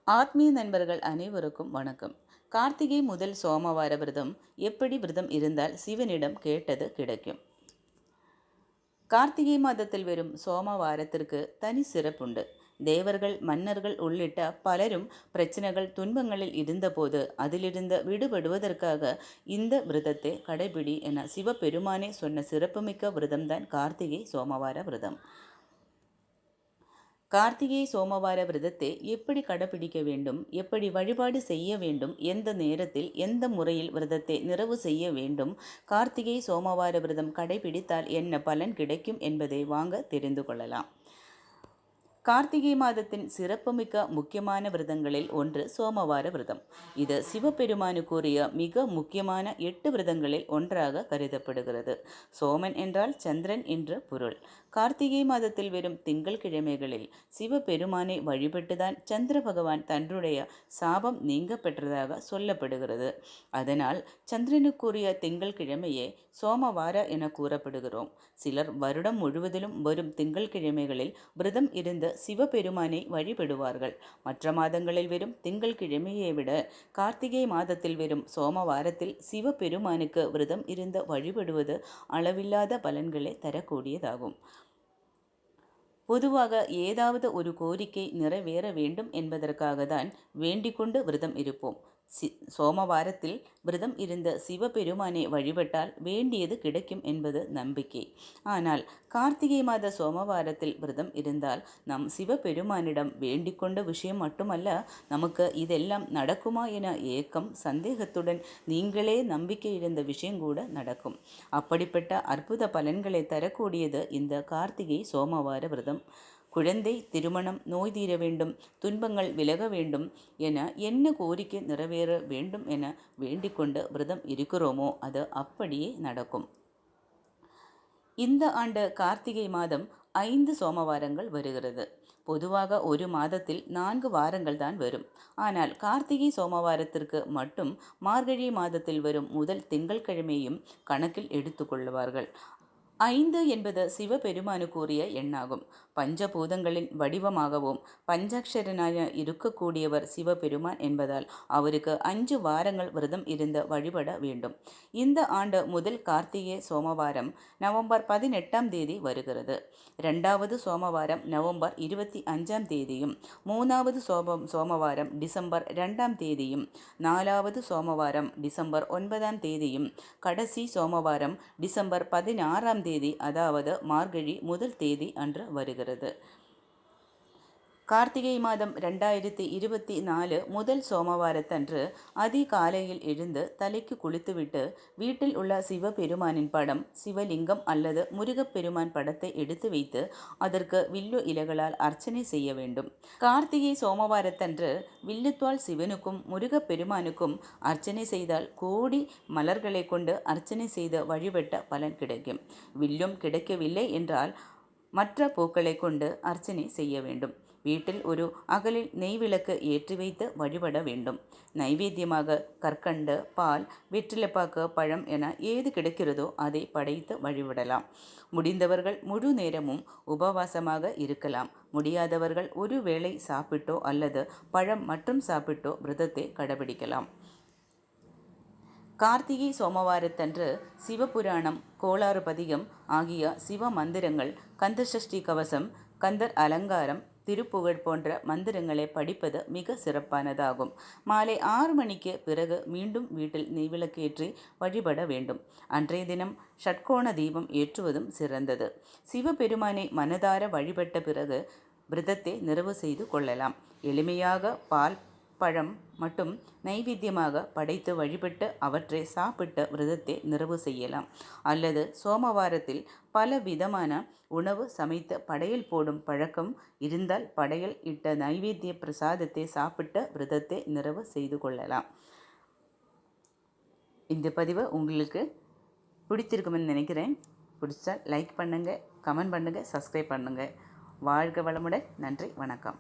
ஆத்மீய நண்பர்கள் அனைவருக்கும் வணக்கம். கார்த்திகை முதல் சோமவார விரதம். எப்படி விரதம் இருந்தால் சிவனிடம் கேட்டது கிடைக்கும்? கார்த்திகை மாதத்தில் வரும் சோமவாரத்திற்கு தனி சிறப்புண்டு. தேவர்கள், மன்னர்கள் உள்ளிட்ட பலரும் பிரச்சனைகள், துன்பங்களில் இருந்தபோது அதிலிருந்து விடுபடுவதற்காக இந்த விரதத்தை கடைபிடி என சிவபெருமானே சொன்ன சிறப்புமிக்க விரதம்தான் கார்த்திகை சோமவார விரதம். கார்த்திகை சோமவார விரதத்தை எப்படி கடைபிடிக்க வேண்டும், எப்படி வழிபாடு செய்ய வேண்டும், எந்த நேரத்தில் எந்த முறையில் விரதத்தை நிறைவு செய்ய வேண்டும், கார்த்திகை சோமவார விரதம் கடைபிடித்தால் என்ன பலன் கிடைக்கும் என்பதை வாங்க தெரிந்து கொள்ளலாம். கார்த்திகை மாதத்தின் சிறப்புமிக்க முக்கியமான விரதங்களில் ஒன்று சோமவார விரதம். இது சிவபெருமானுக்குரிய மிக முக்கியமான 8 விரதங்களில் ஒன்றாக கருதப்படுகிறது. சோமன் என்றால் சந்திரன் என்று பொருள். கார்த்திகை மாதத்தில் வரும் திங்கள் கிழமைகளில் சிவபெருமானை வழிபட்டுதான் சந்திர பகவான் தன்னுடைய சாபம் நீங்க பெற்றதாக சொல்லப்படுகிறது. அதனால் சந்திரனுக்குரிய திங்கள் கிழமையே சோமவார என கூறப்படுகிறோம். சிலர் வருடம் முழுவதிலும் வரும் திங்கள் கிழமைகளில் விரதம் இருந்து சிவபெருமானை வழிபடுவார்கள். மற்ற மாதங்களில் வரும் திங்கள் கிழமையை விட கார்த்திகை மாதத்தில் வரும் சோமவாரத்தில் சிவபெருமானுக்கு விரதம் இருந்து வழிபடுவது அளவில்லாத பலன்களை தரக்கூடியதாகும். பொதுவாக ஏதாவது ஒரு கோரிக்கை நிறைவேற வேண்டும் என்பதற்காக தான் வேண்டிக்கொண்டு விரதம் இருப்போம். சோமவாரத்தில் விரதம் இருந்த சிவபெருமானை வழிபட்டால் வேண்டியது கிடைக்கும் என்பது நம்பிக்கை. ஆனால் கார்த்திகை மாத சோமவாரத்தில் விரதம் இருந்தால் நம் சிவபெருமானிடம் வேண்டிக்கொண்ட விஷயம் மட்டுமல்ல, நமக்கு இதெல்லாம் நடக்குமா என ஏக்கம், சந்தேகத்துடன் நீங்களே நம்பிக்கை இழந்த விஷயம் கூட நடக்கும். அப்படிப்பட்ட அற்புத பலன்களை தரக்கூடியது இந்த கார்த்திகை சோமவார விரதம். குழந்தை, திருமணம், நோய் தீர வேண்டும், துன்பங்கள் விலக வேண்டும் என என்ன கோரிக்கை நிறைவேற வேண்டும் என வேண்டிக்கொண்டு விரதம் இருக்கிறோமோ அது அப்படியே நடக்கும். இந்த ஆண்டு கார்த்திகை மாதம் 5 சோமவாரங்கள் வருகிறது. பொதுவாக ஒரு மாதத்தில் 4 வாரங்கள் தான் வரும். ஆனால் கார்த்திகை சோமவாரத்திற்கு மட்டும் மார்கழி மாதத்தில் வரும் முதல் திங்கட்கிழமையும் கணக்கில் எடுத்துக்கொள்வார்கள். 5 என்பது சிவபெருமானுக்குரிய எண்ணாகும். பஞ்சபூதங்களின் வடிவமாகவும் பஞ்சாட்சரனாக இருக்கக்கூடியவர் சிவபெருமான் என்பதால் அவருக்கு 5 வாரங்கள் விரதம் இருந்து வழிபட வேண்டும். இந்த ஆண்டு முதல் கார்த்திகை சோமவாரம் நவம்பர் 18ஆம் தேதி வருகிறது. 2வது சோமவாரம் நவம்பர் 25ஆம் தேதியும், 3வது சோமவாரம் டிசம்பர் 2ஆம் தேதியும், 4வது சோமவாரம் டிசம்பர் 9ஆம் தேதியும், கடைசி சோமவாரம் டிசம்பர் 16ஆம் தேதி, அதாவது மார்கழி முதல் தேதி அன்று வருகிறது. கார்த்திகை மாதம் 2024 முதல் சோமவாரத்தன்று அதிகாலையில் எழுந்து தலைக்கு குளித்துவிட்டு வீட்டில் உள்ள சிவபெருமானின் படம், சிவலிங்கம் அல்லது முருகப்பெருமான் படத்தை எடுத்து வைத்து அதற்கு வில்லு இலைகளால் அர்ச்சனை செய்ய வேண்டும். கார்த்திகை சோமவாரத்தன்று வில்லுத்தாள் சிவனுக்கும் முருகப்பெருமானுக்கும் அர்ச்சனை செய்தால் கோடி மலர்களை கொண்டு அர்ச்சனை செய்து வழிபட்ட பலன் கிடைக்கும். வில்லும் கிடைக்கவில்லை என்றால் மற்ற பூக்களை கொண்டு அர்ச்சனை செய்ய வேண்டும். வீட்டில் ஒரு அகலில் நெய் விளக்கு ஏற்றி வைத்து வழிபட வேண்டும். நைவேத்தியமாக கற்கண்டு, பால், வெற்றிலைப்பாக்கு, பழம் என ஏது கிடைக்கிறதோ அதை படைத்து வழிபடலாம். முடிந்தவர்கள் முழு நேரமும் உபவாசமாக இருக்கலாம். முடியாதவர்கள் ஒரு வேளை சாப்பிட்டோ அல்லது பழம் மட்டும் சாப்பிட்டோ விரதத்தை கடைபிடிக்கலாம். கார்த்திகை சோமவாரத்தன்று சிவபுராணம், கோளாறு பதிகம் ஆகிய சிவ மந்திரங்கள், கந்தசஷ்டி கவசம், கந்தர் அலங்காரம், திருப்புகழ் போன்ற மந்திரங்களை படிப்பது மிக சிறப்பானதாகும். மாலை 6 மணிக்கு பிறகு மீண்டும் வீட்டில் நெய்விளக்கு ஏற்றி வழிபட வேண்டும். அன்றைய தினம் ஷட்கோண தீபம் ஏற்றுவதும் சிறந்தது. சிவபெருமானை மனதார வழிபட்ட பிறகு விரதத்தை நிறைவு செய்து கொள்ளலாம். எளிமையாக பால், பழம் மட்டும் நைவேத்தியமாக படைத்து வழிபட்டு அவற்றை சாப்பிட்டு விரதத்தை நிறைவு செய்யலாம். அல்லது சோமவாரத்தில் பல விதமான உணவு சமைத்து படையல் போடும் பழக்கம் இருந்தால் படையல் இட்ட நைவேத்திய பிரசாதத்தை சாப்பிட்டு விரதத்தை நிறைவு செய்து கொள்ளலாம். இந்த பதிவு உங்களுக்கு பிடித்திருக்குமென்னு நினைக்கிறேன். பிடிச்சா லைக் பண்ணுங்கள், கமெண்ட் பண்ணுங்கள், சப்ஸ்கிரைப் பண்ணுங்கள். வாழ்க வளமுடன். நன்றி, வணக்கம்.